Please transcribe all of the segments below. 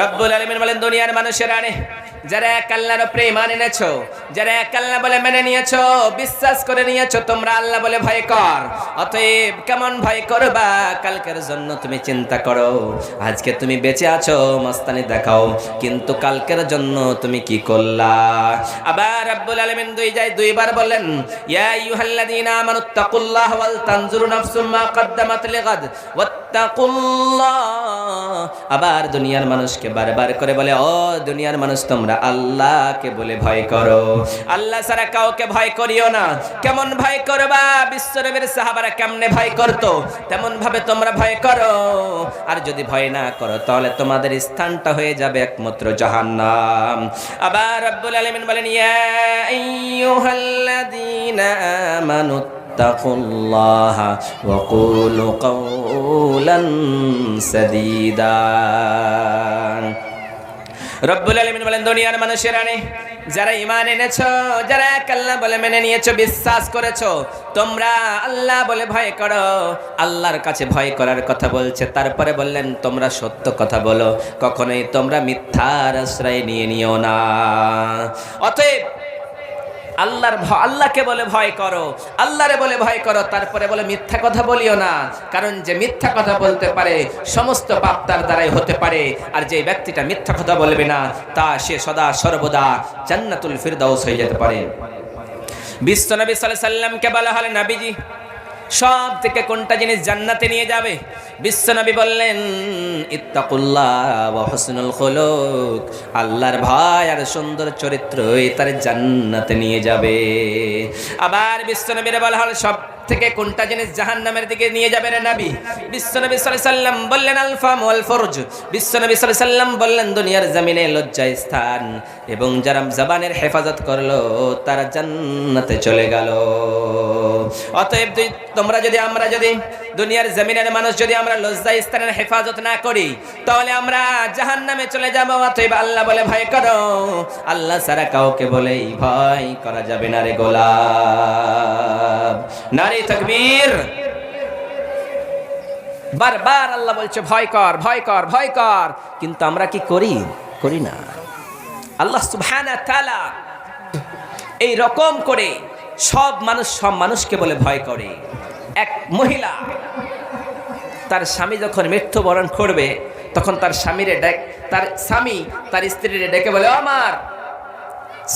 রব্বুল আলামিন বলেন, দুনিয়ার মানুষেরা রে, যারা এক আল্লাহর উপরে ঈমান এনেছো, যারা এক আল্লাহ বলে মেনে নিয়েছো, বিশ্বাস করে নিয়েছো, তোমরা আল্লাহ বলে ভয় কর। অতএব কেমন ভয় করবা? কালকের জন্য তুমি চিন্তা করো। আজকে তুমি বেঁচে আছো, মস্তানি দেখাও, কিন্তু কালকের জন্য তুমি কি করলা? আবার রব্বুল আলামিন দুইবার বললেন, ইয়া আইয়ুহাল্লাযীনা আমানুত্তাকুল্লাহ ওয়াল তানজুরু নাফসুম মা কদ্দামাত লিগাদ ওয়াত্তাকুল্লাহ। আবার দুনিয়ার মানুষকে বারবার করে বলে, ও দুনিয়ার মানুষ, তোমরা আল্লাহকে বলে ভয় করো, আল্লাহ ছাড়া কাউকে ভয় করিও না। কেমন ভয় করবা? বিশ্বনবীর সাহাবারা কেমনে ভয় করতো, তেমন ভাবে তোমরা ভয় করো। আর যদি ভয় না করো, তাহলে তোমাদের স্থানটা হয়ে যাবে একমাত্র জাহান্নাম। আবার রব্বুল আলামিন বলেন, ইয়া আইয়ুহাল্লাযীনা আমানু তাকুল্লাহা ওয়া কুলু কাওলান সাদীদা। রব্বুল আলামিন বলেন, দুনিয়ার মানুষেরা রে, যারা ঈমান এনেছো, যারা এক আল্লাহ বলে মেনে নিয়েছো, বিশ্বাস করেছো, তোমরা আল্লাহ বলে ভয় করো। আল্লাহর কাছে ভয় করার কথা বলছে, তারপরে বললেন তোমরা সত্য কথা বলো, কখনোই তোমরা মিথ্যার আশ্রয় নিও না। অতএব আল্লাহকে বলে ভয় করো, আল্লাহরে বলে ভয় করো, তারপরে বলে মিথ্যা কথা বলিও না। কারণ যে মিথ্যা কথা বলতে পারে, সমস্ত পাপ তার দ্বারাই হতে পারে। আর যে ব্যক্তিটা মিথ্যা কথা বলবে না, সে সদা সর্বদা জান্নাতুল ফিরদাউস হয়ে যেতে পারে। বিশ্বনবী সাল্লাল্লাহু আলাইহি সাল্লামকে বলা হলো, নবীজি, সব থেকে কোনটা জিনিস জান্নাতে নিয়ে যাবে? বিশ্বনবী বললেন, ইত্তাকুল্লাহ ওয়া হুসনুল খুলুক। আল্লাহর ভয় আর সুন্দর চরিত্রই তার জান্নাতে নিয়ে যাবে। আবার বিশ্বনবীরে বলা হলো, সব থেকে কোনটা জিনিস জাহান্নামের দিকে নিয়ে যাবে রে নবী? বিশ্বনবী সাল্লাল্লাহু আলাইহি সাল্লাম বললেন, আল ফাম ওয়াল ফরজ। বিশ্বনবী সাল্লাল্লাহু আলাইহি সাল্লাম বললেন, দুনিয়ার জমিনে লজ্জা স্থান, এবং যারা জবানের হেফাজত করলো তারা জান্নাতে চলে গেল। অতএব তোমরা যদি, আমরা যদি, দুনিয়ার জমিনের মানুষ যদি আমরা লজ্জা স্থানের হেফাজত না করি, তাহলে আমরা জাহান্নামে চলে যাব। অতএব আল্লাহ বলে ভয় করো, আল্লাহ ছাড়া কাউকে বলেই ভয় করা যাবে না রে গোলাম। নারে তাকবীর! বারবার আল্লাহ বলছে ভয় কর, ভয় কর, ভয় কর, কিন্তু আমরা কি করি? করি না। আল্লাহ সুবহানাহু ওয়া তাআলা এই রকম করে সব মানুষকে বলে ভয় করে। এক মহিলা, তার স্বামী যখন মৃত্যুবরণ করবে, তখন তার স্বামী তার স্ত্রীরে ডেকে বলে, আমার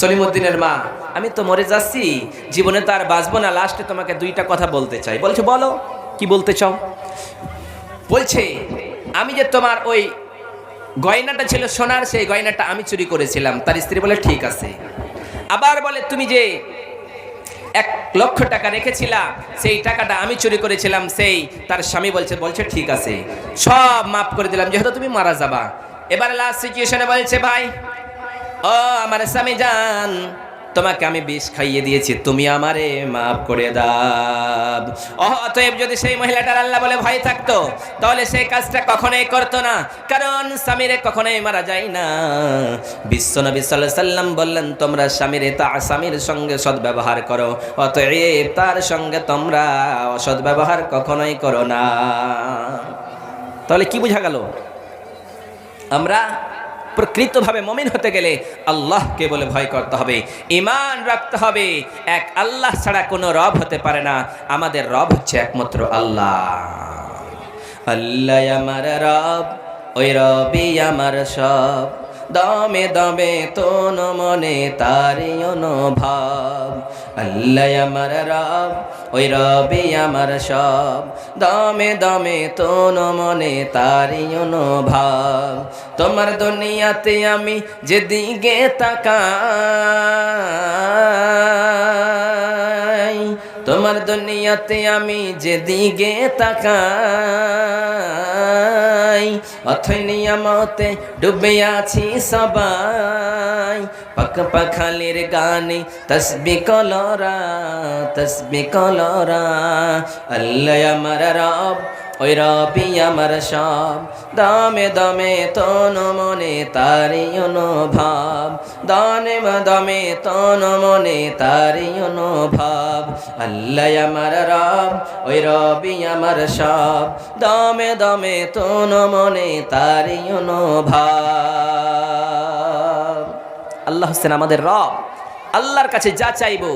সলিমউদ্দিনের মা, আমি তো মরে যাচ্ছি, জীবনে তো আর বাঁচবো না, লাস্টে তোমাকে দুইটা কথা বলতে চাই। বলছে, বলো, কি বলতে চাও? বলছে, আমি যে তোমার ওই গয়নাটা ছিল সোনার, সেই গয়নাটা আমি চুরি করেছিলাম। তার স্ত্রী বলে, ঠিক আছে। আবার বলে, তুমি যে 1,00,000 টাকা রেখেছিলা, সেই টাকাটা আমি চুরি করেছিলাম। তার স্বামী বলছে ঠিক আছে, সব মাফ করে দিলাম, যেহেতু তুমি মারা যাবা। এবার লাস্ট সিচুয়েশনে বলছে, ভাই, ও আমার স্বামী জান, তোমাকে আমি বিষ খাইয়ে দিয়েছি, তুমি আমারে মাফ করে দাও। অতএব যদি সেই মহিলাটার আল্লাহ বলে ভয় থাকতো, তাহলে সেই কাজটা কখনোই করতো না, কারণ স্বামীরে কখনোই মারা যায় না। বিশ্বনবী সাল্লাল্লাহু আলাইহি সাল্লাম বললেন, তোমরা স্বামীর সঙ্গে সদ্ব্যবহার করো, অতএব তার সঙ্গে তোমরা অসদ্ব্যবহার কখনোই করো না। তাহলে কি বোঝা গেল? আমরা প্রকৃতভাবে মুমিন হতে গেলে আল্লাহকে বলে ভয় করতে হবে, ঈমান রাখতে হবে। এক আল্লাহ ছাড়া কোনো রব হতে পারে না। আমাদের রব হচ্ছে একমাত্র আল্লাহ। আল্লাহ আমার রব, ওই রবই আমার সব, দমে দমে তন মনে তারি অনুভব। আল্লাহ আমার রব, ওই রবি আমার সব, দমে দমে তন মনে তারি অনুভব। তোমার দুনিয়াতে আমি যেদিকে তাকাই, তোমার দুনিয়াতে আমি যেদিকে তাকাই, অথই নিয়ামতে ডুবে আছি সবাই। পাখালির গানে তসবিহ কলরা, তসবিহ কলরা। আল্লাহ আমার রব, ওই রবি আমার সব, দমে দমে তন মনে তারি অনুভব, দমে দমে তন মনে তারি অনুভব। আল্লাহ আমার রব, ওই রবি আমার সব, দমে দমে তন মনে তারি অনুভব। আল্লাহ হোসেন আমাদের রব। আল্লাহর কাছে যা চাইবো,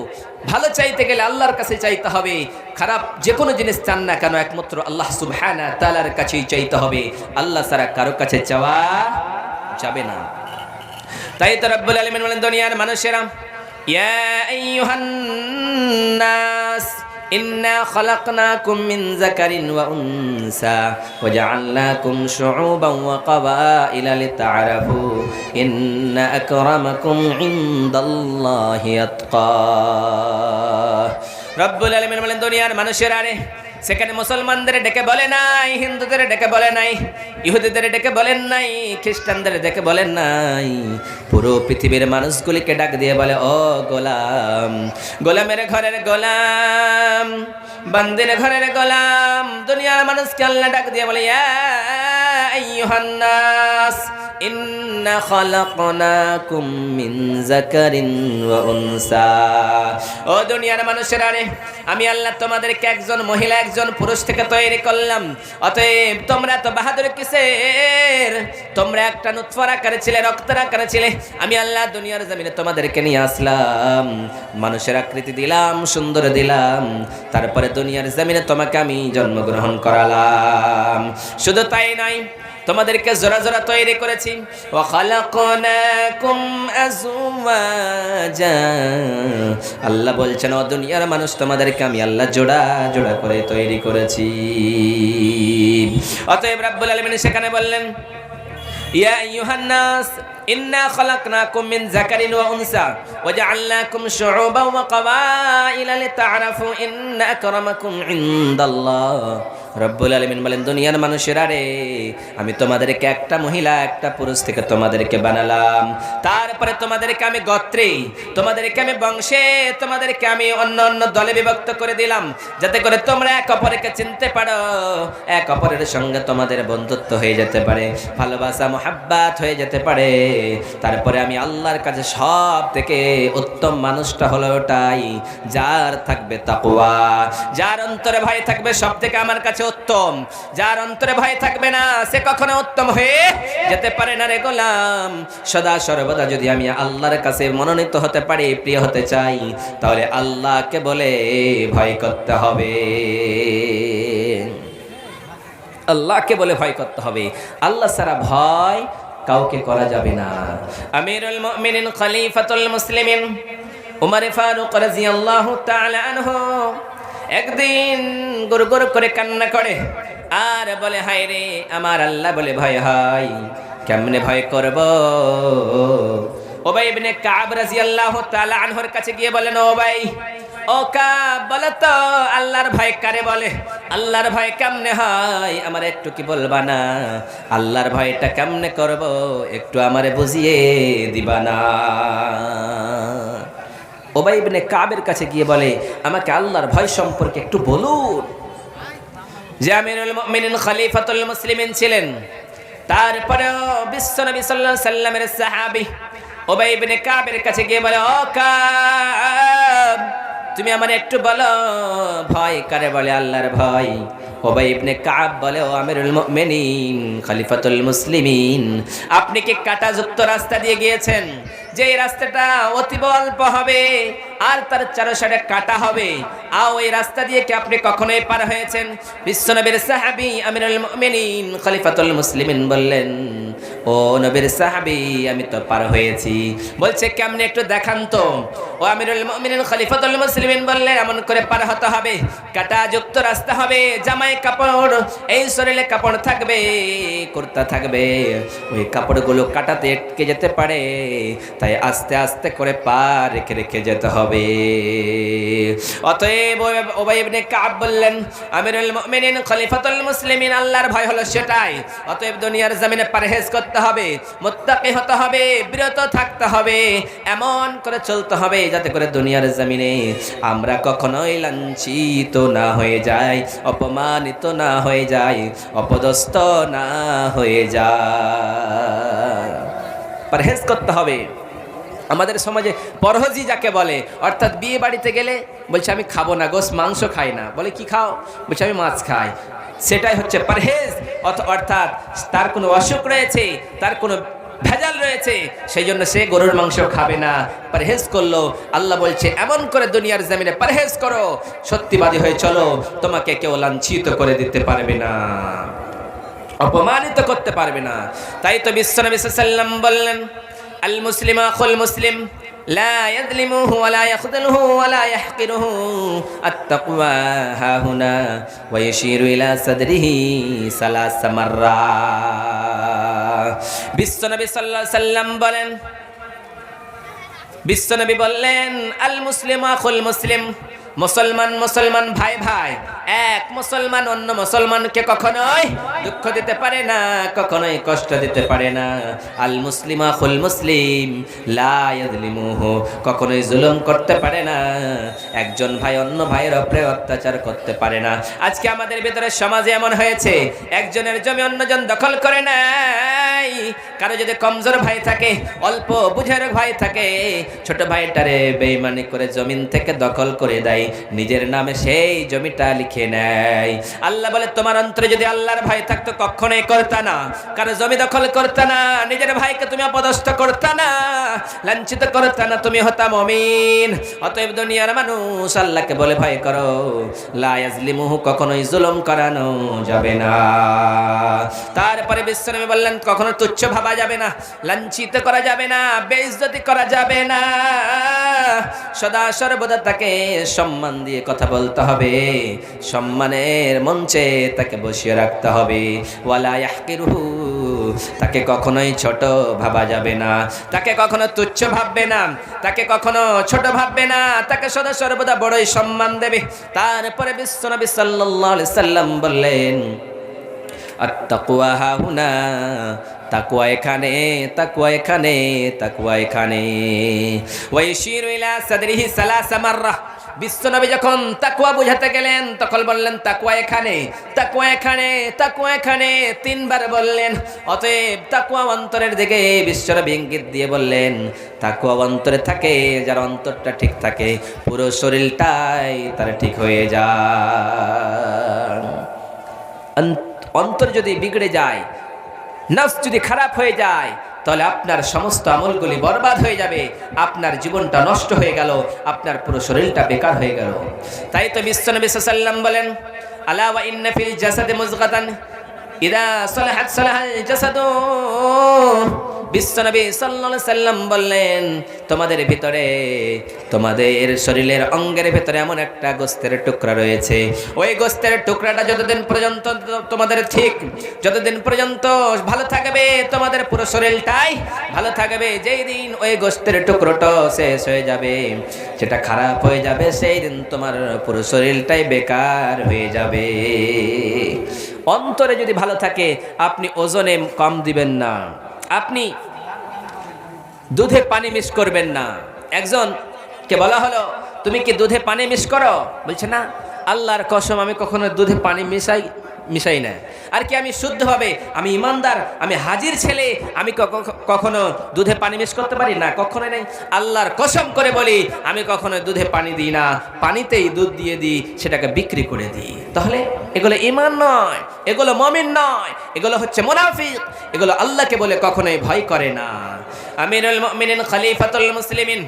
ভালো চাইতে গেলে আল্লাহর কাছে চাইতে হবে, খারাপ যে কোনো জিনিস চান না কেন একমাত্র আল্লাহ সুবহানাহু ওয়া তাআলার কাছেই চাইতে হবে, আল্লাহ ছাড়া কারো কাছে চাওয়া যাবে না। তাই তো রব্বুল আলামিন বলেন, দুনিয়ার মানুষেরা, ইয়া আইয়ুহান নাস ইন্না খালাকনাকুম মিন যাকারিন ওয়া উনসা ওয়া জাআলনাকুম শুউবান ওয়া ক্বাবাইলা লিতা'আরাফু ইন্না আকরামাকুম ইনদাল্লাহি আতকা। রব্বুল আলামিন বলেন, দুনিয়ার মানুষেরা রে, সেখানে মুসলমানদের ডেকে বলে নাই, হিন্দুদের ডেকে বলে নাই, ইহুদিদের ডেকে বলেন নাই, খ্রিস্টানদের ডেকে বলেন নাই, পুরো পৃথিবীর মানুষগুলিকে ডাক দিয়ে বলে, ও গোলাম, গোলামের ঘরের গোলাম, বান্দির ঘরের গোলাম। দুনিয়ার মানুষকে আল্লাহ ডাক দিয়ে বলে, ইয়া আইয়ুহান নাস ইন্না খালাকনাকুম মিন যাকারিন ওয়া উনসা। ও দুনিয়ার মানুষেরা রে, আমি আল্লাহ তোমাদেরকে একজন মহিলা একজন পুরুষ থেকে তৈরি করলাম। অতএব তোমরা তো বাহাদুর কিসের? তোমরা একটা নুতফার আকারে ছিলে, রক্তের আকারে ছিলে। আমি আল্লাহ দুনিয়ার জমিনে তোমাদেরকে নিয়ে আসলাম, মানুষের আকৃতি দিলাম, সুন্দর দিলাম, তারপরে দুনিয়ার জমিনে তোমাকে আমি জন্মগ্রহণ করালাম। শুধু তাই নয়, তোমাদেরকে জোড়া জোড়া তৈরি করেছি। ওয়া খালাকনাকুম আজওয়াজা। আল্লাহ বলছেন, ও দুনিয়ার মানুষ, তোমাদেরকে আমি আল্লাহ জোড়া জোড়া করে তৈরি করেছি। অতএব রাব্বুল আলামিন সেখানে বললেন, ইয়া আইয়ুহান নাস ইন্না খালাকনাকুম মিন যাকারিন ওয়া উনসা ওয়া জাআলনাকুম শুউবান ওয়া ক্বাবাইলা লিতা'আরাফু ইন্না আকরামাকুম ইনদাল্লাহ। রব্বুল আলামিন বলেন, দুনিয়ার মানুষেরা রে, আমি তোমাদেরকে একটা মহিলা একটা পুরুষ থেকে তোমাদেরকে বানালাম, তারপরে তোমাদেরকে আমি গোত্রে, তোমাদেরকে আমি বংশে, তোমাদেরকে আমি অন্য অন্য দলে বিভক্ত করে দিলাম, যাতে করে তোমরা এক অপরকে চিনতে পারো, এক অপরের সঙ্গে তোমাদের বন্ধুত্ব হয়ে যেতে পারে, ভালোবাসা মোহাব্বত হয়ে যেতে পারে। তারপরে আমি আল্লাহর কাছে সব থেকে উত্তম মানুষটা হলো ওটাই যার থাকবে তাকওয়া, যার অন্তরে ভয় থাকবে, সব থেকে আমার কাছে উত্তম। যার অন্তরে ভয় থাকবে না, সে কখনো উত্তম হয়ে যেতে পারে না রে গোলাম। সদা সর্বদা যদি আমি আল্লাহর কাছে মনোনীত হতে পারি, প্রিয় হতে চাই, তাহলে আল্লাহকে বলে ভয় করতে হবে, আল্লাহকে বলে ভয় করতে হবে। আল্লাহ ছাড়া ভয় কাউকে করা যাবে না। আমিরুল মুমিনিন খলিফাতুল মুসলিমিন উমর ফারুক রাদিয়াল্লাহু তাআলা আনহু একদিন গুরু গুরু করে কান্না করে আর বলে, হায় রে আমার আল্লাহ বলে ভয় হয়, কেমনে ভয় করব? উবাই ইবনে কাব রাদিয়াল্লাহু তাআলা আনহুর কাছে গিয়ে বলেন, ও ভাই, ও কাব, বলো তো আল্লাহর ভয় কারে বলে? আল্লাহর ভয় কেমনে হয়? আমার একটু কি বলবা না? আল্লাহর ভয়টা কেমনে করব, একটু আমারে বুঝিয়ে দিবা না? উবাই ইবনে কাবের কাছে গিয়ে বলে, আমাকে আল্লাহর ভয় সম্পর্কে একটু বলুন। যে আমিরুল মুমিনিন খলিফাতুল মুসলিমিন ছিলেন, তারপরেও বিশ্বনবী সাল্লাল্লাহু আলাইহি সাল্লামের সাহাবী উবাই ইবনে কাবের কাছে গিয়ে বলে, ও কাব, তুমি আমার একটু বলো ভয় কারে বলে? আল্লাহর ভয়। উবাই ইবনে কাব বলে, ও আমিরুল মুমিনিন খলিফাতুল মুসলিমিন, আপনি কি কাঁটাযুক্ত রাস্তা দিয়ে গিয়েছেন, যে এই রাস্তাটা অতীব অল্প হবে আর তার চারপাশে কাটা হবে, ওই রাস্তা দিয়ে কি আপনি কখনোই পার হয়েছেন? বিশ্বনবীর সাহাবী আমিরুল মুমিনিন খলিফাতুল মুসলিমিন বললেন, ও নবীর সাহাবী, আমি তো পার হয়েছি। বলছে, কেমনে একটু দেখান তো। ও আমিরুল মুমিনিন খলিফাতুল মুসলিমিন বললেন, এমন করে পার হতে হবে, কাঁটাযুক্ত রাস্তা হবে, জামায় কাপড়, এই শরীরে কাপড় থাকবে, কুর্তা থাকবে, ওই কাপড়গুলো কাটাতে আটকে যেতে পারে, তাই আস্তে আস্তে করে পা রেখে রেখে যেতে হবে। অতএব উবাই ইবনে কাব বললেন, আমিরুল মুমিনিন খলিফাতুল মুসলিমিন, আল্লাহর ভয় হলো সেটাই। অতএব দুনিয়ার জমিনে পরহেজ করতে থাকতে হবে, মুত্তাকি হতে হবে, বিরত থাকতে হবে, এমন করে চলতে হবে যাতে করে দুনিয়ার জমিনে আমরা কখনোই লাঞ্ছিত না হয়ে যাই, অপমানিত না হয়ে যাই, অপদস্থ না হয়ে যায়। পরহেজ করতে হবে। আমাদের সমাজে পরহেজি যাকে বলে, অর্থাৎ বিয়ে বাড়িতে গেলে বলছে আমি খাবো না গোস, মাংস খাই না, বলে কি খাও, বলছে আমি মাছ খাই, সেটাই হচ্ছে পরহেজ। অর্থাৎ তার কোনো অসুখ রয়েছে, তার কোনো ভেজাল রয়েছে, সেই জন্য সে গরুর মাংস খাবে না, পরহেজ করলো। আল্লাহ বলছে এমন করে দুনিয়ার জমিনে পরহেজ করো, সত্যিবাদী হয়ে চলো, তোমাকে কেউ লাঞ্ছিত করে দিতে পারবে না, অপমানিত করতে পারবে না। তাই তো বিশ্বনবী সাল্লাল্লাহু আলাইহি ওয়াসাল্লাম বললেন, আল মুসলিম আখুল মুসলিম লা ইয়াযলিমুহু ওয়া লা ইয়াখযুলুহু ওয়া লা ইয়াহকিরুহু আত-তাকওয়া হাহুনা ওয়া ইয়াশিরু ইলা সাদরিহি সালাস মাররা। বিশ্বনবী সাল্লাল্লাহু আলাইহি ওয়াসাল্লাম বলেন, বিশ্বনবী বললেন আল মুসলিম আখুল মুসলিম, মুসলমান মুসলমান ভাই ভাই, এক মুসলমান অন্য মুসলমানকে কখনোই দুঃখ দিতে পারে না, কখনোই কষ্ট দিতে পারে না। আল মুসলিম আখুল মুসলিম লা ইয়াযলিমুহু, কখনোই জুলুম করতে পারে না, একজন ভাই অন্য ভাইয়ের উপরে অত্যাচার করতে পারে না। আজকে আমাদের ভিতরে সমাজে এমন হয়েছে, একজনের জমি অন্যজন দখল করে নাই। কারো যদি কমজোর ভাই থাকে, অল্প বুঝের ভাই থাকে, ছোট ভাইটারে বেঈমানি করে জমিন থেকে দখল করে দেয়, নিজের নামে সেই জমিটা লিখে নেয়। আল্লাহ বলে তোমার অন্তরে যদি আল্লাহর ভয় থাকতো কখনোই করতা না, কারো জমি দখল করতা না, নিজের ভাইকে তুমি অপদস্থ করতা না, লাঞ্ছিত করতা না, তুমি হতা মুমিন। অতএব দুনিয়ার মানুষ আল্লাহকে বলে ভয় করো, লা ইয়াজলিমুহু, কখনোই জুলুম করানো যাবে না। তারপরে বিশ্বনবী বললেন কখনো তুচ্ছ ভাবা যাবে না, লাঞ্ছিত করা যাবে না, বেইজ্জতি করা যাবে না, সদা সর্বদা তাকে সম্মান দিয়ে কথা বলতে হবে, সম্মানের মঞ্চে তাকে বসিয়ে রাখতে হবে। ওয়ালা ইয়াহকিরুহু, তাকে কখনোই ছোট ভাবা যাবে না, তাকে কখনো তুচ্ছ ভাববে না, তাকে কখনো ছোট ভাববে না, তাকে সদা সর্বদা বড়ই সম্মান দেবে। তারপরে বিশ্বনবী সাল্লাল্লাহু আলাইহি সাল্লাম বললেন আত-তাকওয়া হাহুনা, তাকওয়া এখানে, তাকওয়া এখানে, তাকওয়া এখানে। ওয়া ইয়াশিরু ইলা সাদরিহি সালাসা মাররা, বিশ্বনবী যখন তাকওয়া বুঝাতে গেলেন তখন বললেন তাকওয়া এখানে, তাকওয়া এখানে, তাকওয়া এখানে, তিনবার বললেন। অতএব তাকওয়া অন্তরের দিকে বিশ্বনবী ইঙ্গিত দিয়ে বললেন, তাকওয়া অন্তরে থাকে, যার অন্তরটা ঠিক থাকে পুরো শরীরটাই তার ঠিক হয়ে যায়। অন্তর যদি বিগড়ে যায়, নফস যদি খারাপ হয়ে যায়, তাহলে আপনার সমস্ত আমলগুলি বরবাদ হয়ে যাবে, আপনার জীবনটা নষ্ট হয়ে গেল, আপনার পুরো শরীরটা বেকার হয়ে গেল। তাই তো বিশ্বনবী সাল্লাল্লাহু আলাইহি ওয়াসাল্লাম বলেন, আলা ওয়া ইন্না ফিল জাসাদি মুযগাতান ইদা সালাহাত সালাহাল জাসাদু। বিশ্বনবী সাল্লাল্লাহু আলাইহি ওয়াসাল্লাম বললেন, তোমাদের ভিতরে, তোমাদের শরীরের অঙ্গের ভিতরে এমন একটা গোস্তের টুকরা রয়েছে, ওই গোস্তের টুকরাটা যতদিন পর্যন্ত তোমাদের ঠিক, যতদিন পর্যন্ত ভালো থাকবে, তোমাদের পুরো শরীরটাই ভালো থাকবে। যেই দিন ওই গোস্তের টুকরোটা শেষ হয়ে যাবে, সেটা খারাপ হয়ে যাবে, সেই দিন তোমার পুরো শরীরটাই বেকার হয়ে যাবে। অন্তরে যদি ভালো থাকে, আপনি ওজনে কম দিবেন না, আপনি দুধে পানি মিক্স করবেন না। একজনকে বলা হলো তুমি কি দুধে পানি মিক্স করো, বলছে না, আল্লাহর কসম আমি কখনো দুধে পানি মিশাই না। আর কি আমি শুদ্ধভাবে, আমি ইমানদার, আমি হাজির ছেলে, আমি কখনো দুধে পানি মিক্স করতে পারি না, কখনো নাই। আল্লাহর কসম করে বলি, আমি কখনো দুধে পানি দিই না, পানিতেই দুধ দিয়ে দিই, সেটাকে বিক্রি করে দিই। তাহলে এগুলো ঈমান নয়, এগুলো মুমিন নয়, এগুলো হচ্ছে মুনাফিক, এগুলো আল্লাহকে বলে কখনোই ভয় করে না। আমিরুল মুমিনিন খলিফাতুল মুসলিমিন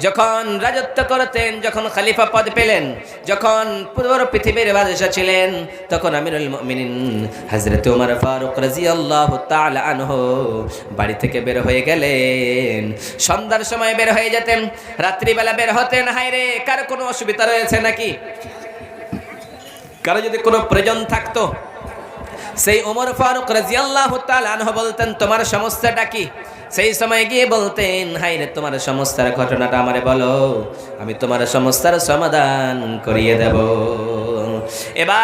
যখন রাজত্ব করতেন, যখন খলিফা পদ পেলেন, যখন পুরো পৃথিবীর বাদশা ছিলেন, তখন আমিরুল মুমিনিন হযরত ওমর ফারুক রাদিয়াল্লাহু তাআলা আনহু বাড়ি থেকে বের হয়ে গেলেন। সন্ধ্যার সময় বের হয়ে যেতেন, রাত্রিবেলা বের হতেন। হায়রে, কার কোনো অসুবিধা রয়েছে নাকি? কারো যদি কোনো প্রয়োজন থাকতো, সেই ওমর ফারুক রাদিয়াল্লাহু তাআলা আনহু বলতেন তোমার সমস্যাটা কি? সেই সময় গিয়ে বলতেন, হায়রে তোমার সমস্যার ঘটনাটা আমারে বলো, আমি তোমার সমস্যার সমাধান করিয়ে দেব। এবার